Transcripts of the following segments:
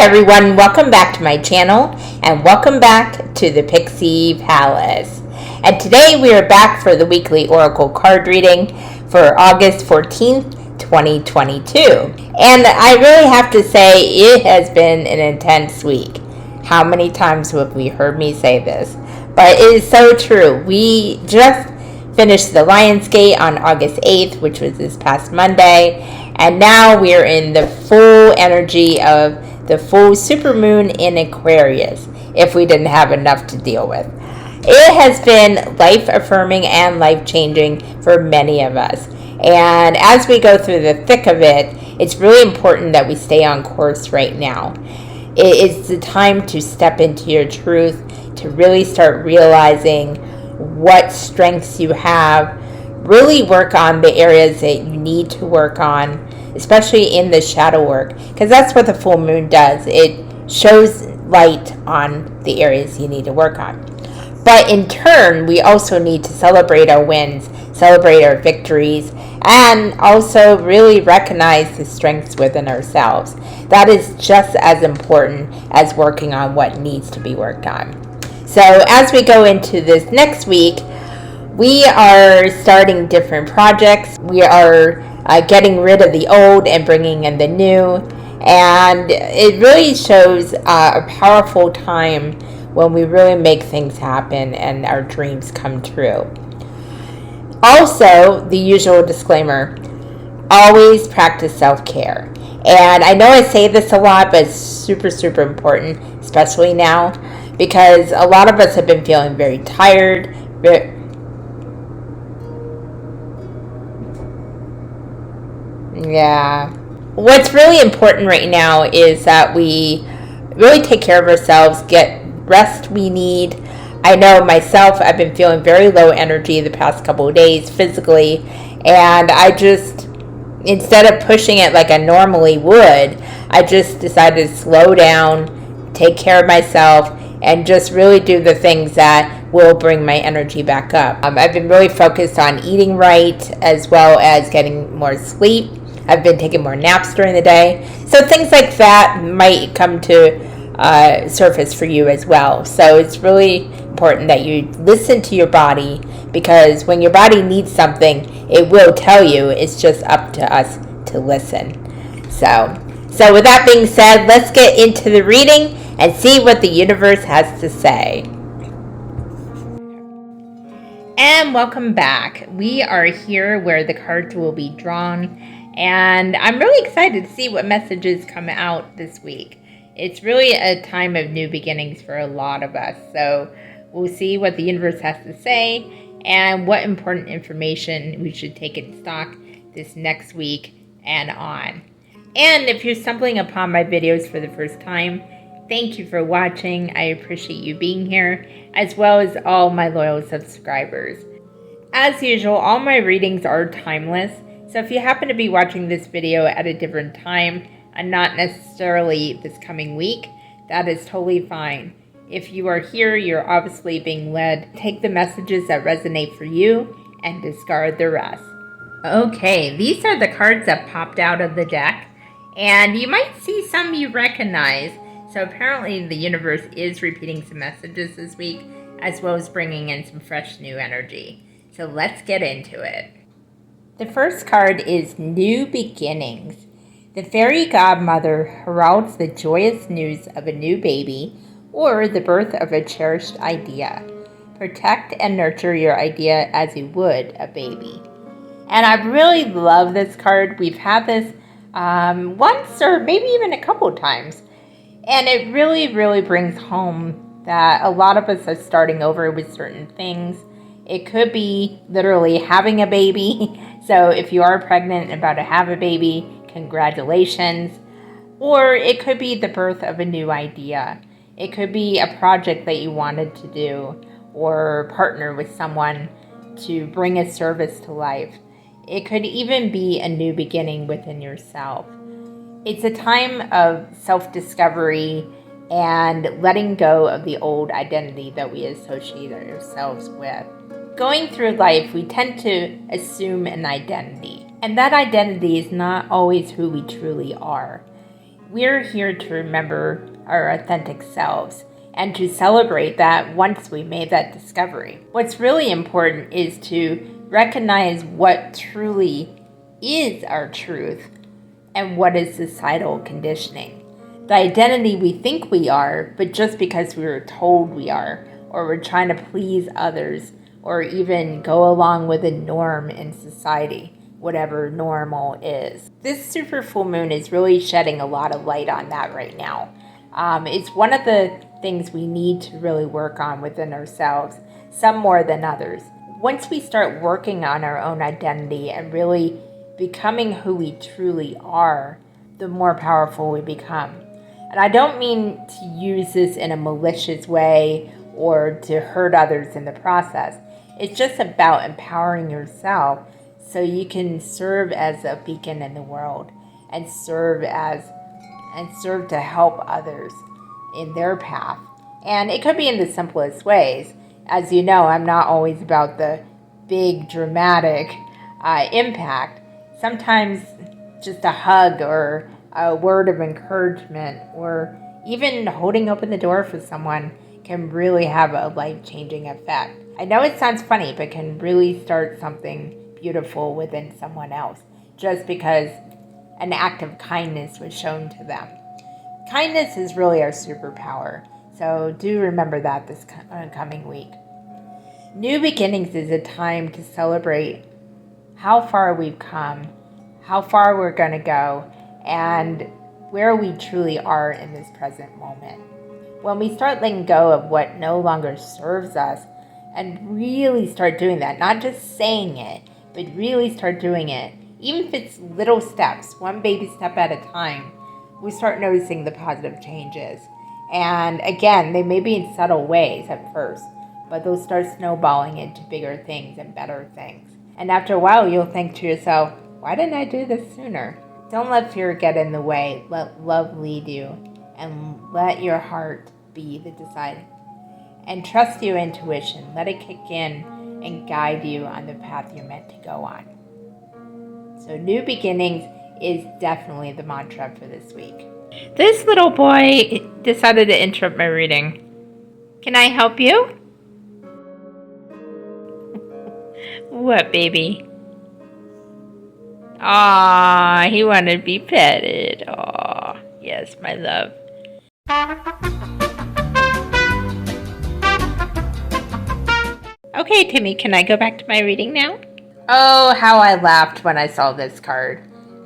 everyone, welcome back to my channel and welcome back to the Pixie Palace. And today we are back for the weekly Oracle card reading for August 14th, 2022. And I really have to say it has been an intense week. How many times have we heard me say this? But it is so true. We just finished the Lionsgate on August 8th, which was this past Monday. And now we are in the full energy of the full supermoon in Aquarius, if we didn't have enough to deal with. It has been life-affirming and life-changing for many of us. And as we go through the thick of it, it's really important that we stay on course right now. It is the time to step into your truth, to really start realizing what strengths you have, really work on the areas that you need to work on, especially in the shadow work, because that's what the full moon does. It shows light on the areas you need to work on. But in turn, we also need to celebrate our wins, celebrate our victories, and also really recognize the strengths within ourselves. That is just as important as working on what needs to be worked on. So as we go into this next week, we are starting different projects. We are getting rid of the old and bringing in the new. And it really shows a powerful time when we really make things happen and our dreams come true. Also, the usual disclaimer, always practice self-care. And I know I say this a lot, but it's super, super important, especially now, because a lot of us have been feeling very tired. Yeah. What's really important right now is that we really take care of ourselves, get rest we need. I know myself, I've been feeling very low energy the past couple of days physically, and I just, instead of pushing it like I normally would, I just decided to slow down, take care of myself, and just really do the things that will bring my energy back up. I've been really focused on eating right as well as getting more sleep. I've been taking more naps during the day. So things like that might come to surface for you as well. So it's really important that you listen to your body, because when your body needs something, it will tell you. It's just up to us to listen. So with that being said, let's get into the reading and see what the universe has to say. And welcome back. We are here where the cards will be drawn, and I'm really excited to see what messages come out this week. It's really a time of new beginnings for a lot of us, so we'll see what the universe has to say and what important information we should take in stock this next week and on. And if you're stumbling upon my videos for the first time, thank you for watching. I appreciate you being here, as well as all my loyal subscribers. As usual, all my readings are timeless, so if you happen to be watching this video at a different time and not necessarily this coming week, that is totally fine. If you are here, you're obviously being led. Take the messages that resonate for you and discard the rest. Okay, these are the cards that popped out of the deck, and you might see some you recognize. So apparently the universe is repeating some messages this week, as well as bringing in some fresh new energy. So let's get into it. The first card is New Beginnings. The fairy godmother heralds the joyous news of a new baby or the birth of a cherished idea. Protect and nurture your idea as you would a baby. And I really love this card. We've had this once or maybe even a couple times. And it really, really brings home that a lot of us are starting over with certain things. It could be literally having a baby. So if you are pregnant and about to have a baby, congratulations. Or it could be the birth of a new idea. It could be a project that you wanted to do or partner with someone to bring a service to life. It could even be a new beginning within yourself. It's a time of self-discovery and letting go of the old identity that we associate ourselves with. Going through life, we tend to assume an identity, and that identity is not always who we truly are. We're here to remember our authentic selves and to celebrate that once we made that discovery. What's really important is to recognize what truly is our truth and what is societal conditioning. The identity we think we are, but just because we were told we are, or we're trying to please others, or even go along with a norm in society, whatever normal is. This super full moon is really shedding a lot of light on that right now. It's one of the things we need to really work on within ourselves, some more than others. Once we start working on our own identity and really becoming who we truly are, the more powerful we become. And I don't mean to use this in a malicious way or to hurt others in the process. It's just about empowering yourself so you can serve as a beacon in the world and serve to help others in their path. And it could be in the simplest ways. As you know, I'm not always about the big dramatic impact. Sometimes just a hug or a word of encouragement or even holding open the door for someone can really have a life-changing effect. I know it sounds funny, but can really start something beautiful within someone else just because an act of kindness was shown to them. Kindness is really our superpower, so do remember that this coming week. New beginnings is a time to celebrate how far we've come, how far we're going to go, and where we truly are in this present moment. When we start letting go of what no longer serves us and really start doing that, not just saying it, but really start doing it, even if it's little steps, one baby step at a time, we start noticing the positive changes. And again, they may be in subtle ways at first, but they'll start snowballing into bigger things and better things. And after a while, you'll think to yourself, why didn't I do this sooner? Don't let fear get in the way. Let love lead you and let your heart be the decider. And trust your intuition. Let it kick in and guide you on the path you're meant to go on. So new beginnings is definitely the mantra for this week. This little boy decided to interrupt my reading. Can I help you? What, baby? Aw, he wanted to be petted. Aw, yes, my love. Okay, Timmy, can I go back to my reading now? Oh, how I laughed when I saw this card.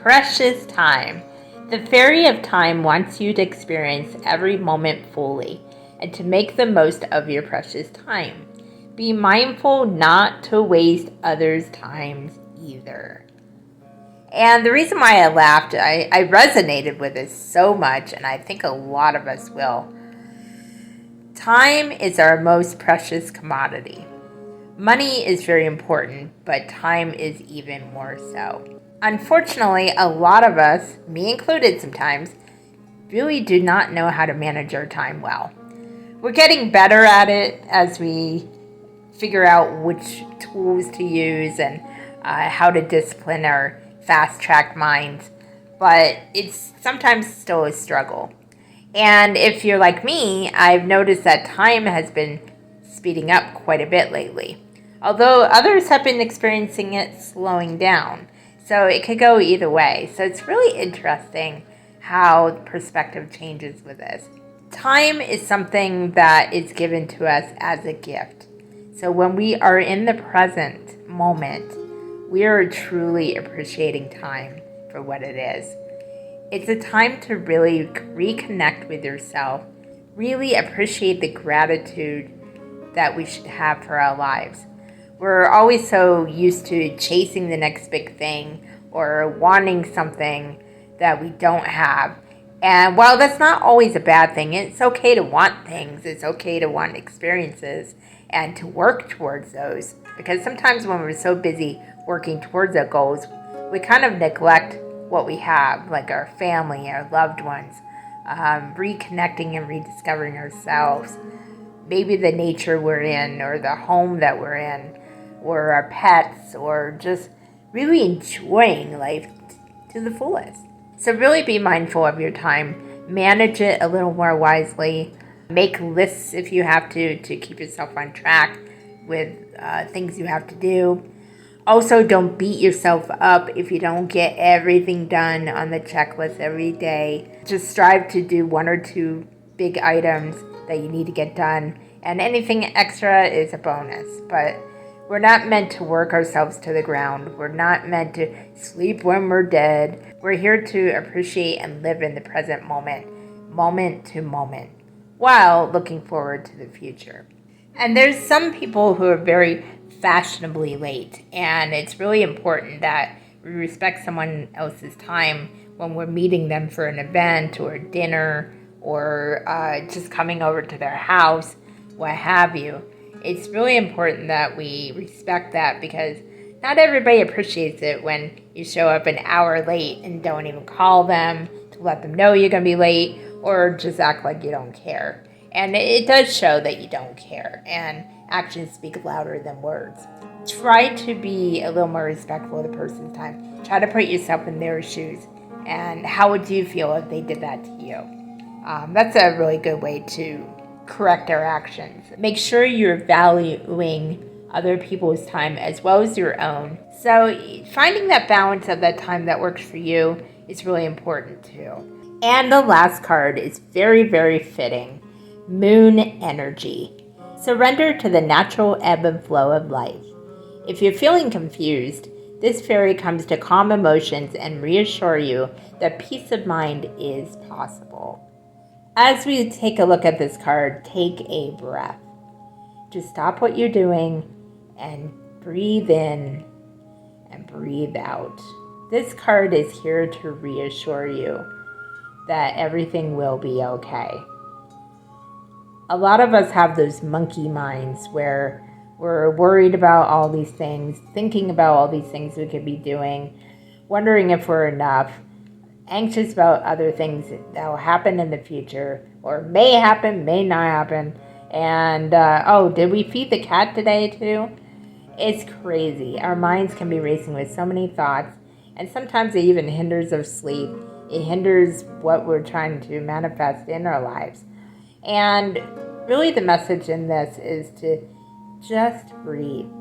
Precious time. The Fairy of Time wants you to experience every moment fully and to make the most of your precious time. Be mindful not to waste others' times either. And the reason why I laughed, I resonated with this so much, and I think a lot of us will. Time is our most precious commodity. Money is very important, but time is even more so. Unfortunately, a lot of us, me included sometimes, really do not know how to manage our time well. We're getting better at it as we figure out which tools to use and how to discipline our fast-track minds, but it's sometimes still a struggle. And if you're like me, I've noticed that time has been speeding up quite a bit lately, although others have been experiencing it slowing down. So it could go either way. So it's really interesting how perspective changes with this. Time is something that is given to us as a gift. So when we are in the present moment, we are truly appreciating time for what it is. It's a time to really reconnect with yourself, really appreciate the gratitude that we should have for our lives. We're always so used to chasing the next big thing or wanting something that we don't have. And while that's not always a bad thing, it's okay to want things. It's okay to want experiences and to work towards those. Because sometimes when we're so busy working towards our goals, we kind of neglect what we have, like our family, our loved ones, reconnecting and rediscovering ourselves. Maybe the nature we're in or the home that we're in, or our pets, or just really enjoying life to the fullest. So really be mindful of your time. Manage it a little more wisely. Make lists if you have to keep yourself on track with things you have to do. Also, don't beat yourself up if you don't get everything done on the checklist every day. Just strive to do 1 or 2 big items that you need to get done, and anything extra is a bonus. But we're not meant to work ourselves to the ground. We're not meant to sleep when we're dead. We're here to appreciate and live in the present moment, moment to moment, while looking forward to the future. And there's some people who are very fashionably late, and it's really important that we respect someone else's time when we're meeting them for an event or dinner or just coming over to their house, what have you. It's really important that we respect that, because not everybody appreciates it when you show up an hour late and don't even call them to let them know you're going to be late, or just act like you don't care. And it does show that you don't care, and actions speak louder than words. Try to be a little more respectful of the person's time. Try to put yourself in their shoes. And how would you feel if they did that to you? That's a really good way to correct our actions. Make sure you're valuing other people's time as well as your own. So finding that balance of that time that works for you is really important too. And the last card is very, very fitting. Moon energy. Surrender to the natural ebb and flow of life. If you're feeling confused, this fairy comes to calm emotions and reassure you that peace of mind is possible. As we take a look at this card, take a breath. Just stop what you're doing and breathe in and breathe out. This card is here to reassure you that everything will be okay. A lot of us have those monkey minds where we're worried about all these things, thinking about all these things we could be doing, wondering if we're enough, anxious about other things that will happen in the future, or may happen, may not happen. And, did we feed the cat today too? It's crazy. Our minds can be racing with so many thoughts, and sometimes it even hinders our sleep. It hinders what we're trying to manifest in our lives. And really the message in this is to just breathe.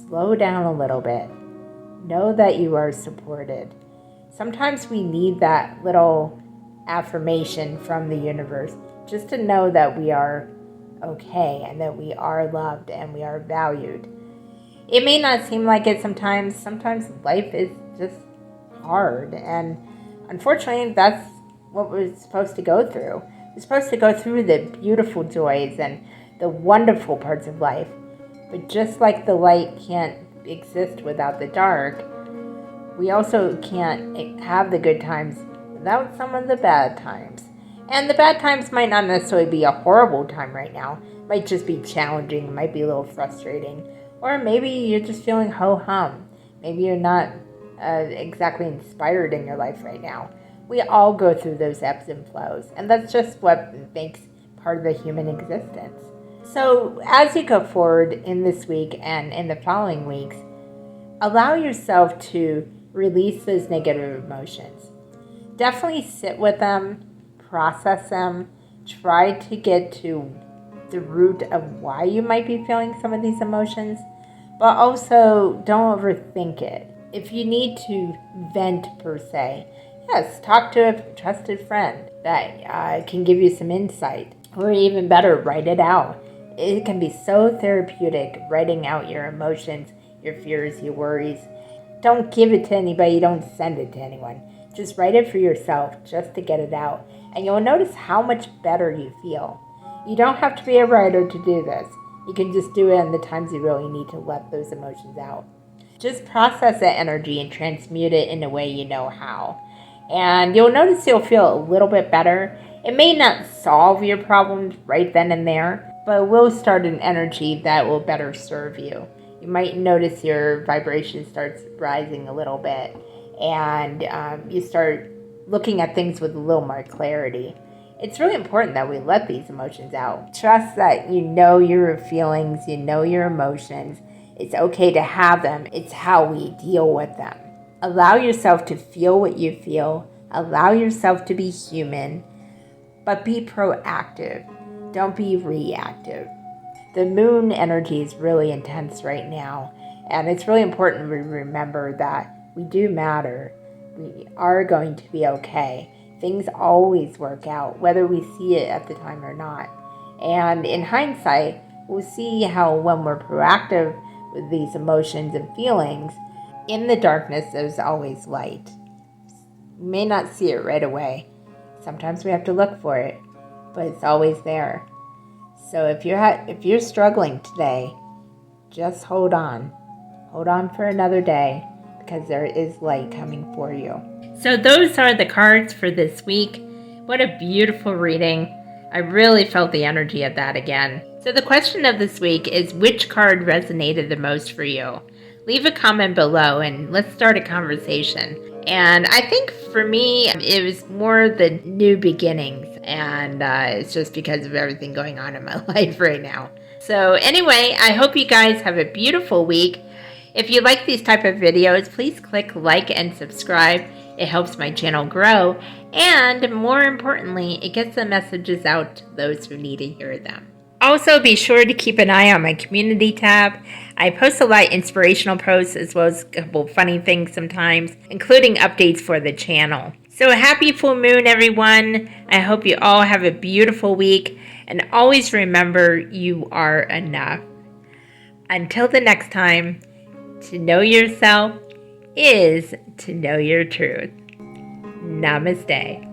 Slow down a little bit. Know that you are supported. Sometimes we need that little affirmation from the universe just to know that we are okay and that we are loved and we are valued. It may not seem like it sometimes. Sometimes life is just hard, and unfortunately that's what we're supposed to go through. We're supposed to go through the beautiful joys and the wonderful parts of life. But just like the light can't exist without the dark, we also can't have the good times without some of the bad times. And the bad times might not necessarily be a horrible time right now. It might just be challenging, it might be a little frustrating. Or maybe you're just feeling ho-hum. Maybe you're not exactly inspired in your life right now. We all go through those ebbs and flows, and that's just what makes part of the human existence. So as you go forward in this week and in the following weeks, allow yourself to release those negative emotions. Definitely sit with them, process them, try to get to the root of why you might be feeling some of these emotions, but also don't overthink it. If you need to vent per se, yes, talk to a trusted friend that can give you some insight. Or even better, write it out. It can be so therapeutic, writing out your emotions, your fears, your worries. Don't give it to anybody. Don't send it to anyone. Just write it for yourself, just to get it out. And you'll notice how much better you feel. You don't have to be a writer to do this. You can just do it in the times you really need to let those emotions out. Just process that energy and transmute it in a way you know how. And you'll notice you'll feel a little bit better. It may not solve your problems right then and there, but it will start an energy that will better serve you. You might notice your vibration starts rising a little bit, and you start looking at things with a little more clarity. It's really important that we let these emotions out. Trust that you know your feelings, you know your emotions. It's okay to have them. It's how we deal with them. Allow yourself to feel what you feel. Allow yourself to be human, but be proactive. Don't be reactive. The moon energy is really intense right now, and it's really important to remember that we do matter. We are going to be okay. Things always work out, whether we see it at the time or not. And in hindsight, we'll see how when we're proactive with these emotions and feelings, in the darkness there's always light. We may not see it right away. Sometimes we have to look for it, but it's always there. So if you're struggling today, just hold on. Hold on for another day, because there is light coming for you. So those are the cards for this week. What a beautiful reading. I really felt the energy of that again. So the question of this week is, which card resonated the most for you? Leave a comment below and let's start a conversation. And I think for me, it was more the new beginnings. And it's just because of everything going on in my life right now. So anyway, I hope you guys have a beautiful week. If you like these type of videos, please click like and subscribe. It helps my channel grow. And more importantly, it gets the messages out to those who need to hear them. Also, be sure to keep an eye on my community tab. I post a lot of inspirational posts as well as a couple funny things sometimes, including updates for the channel. So happy full moon, everyone. I hope you all have a beautiful week. And always remember, you are enough. Until the next time, to know yourself is to know your truth. Namaste.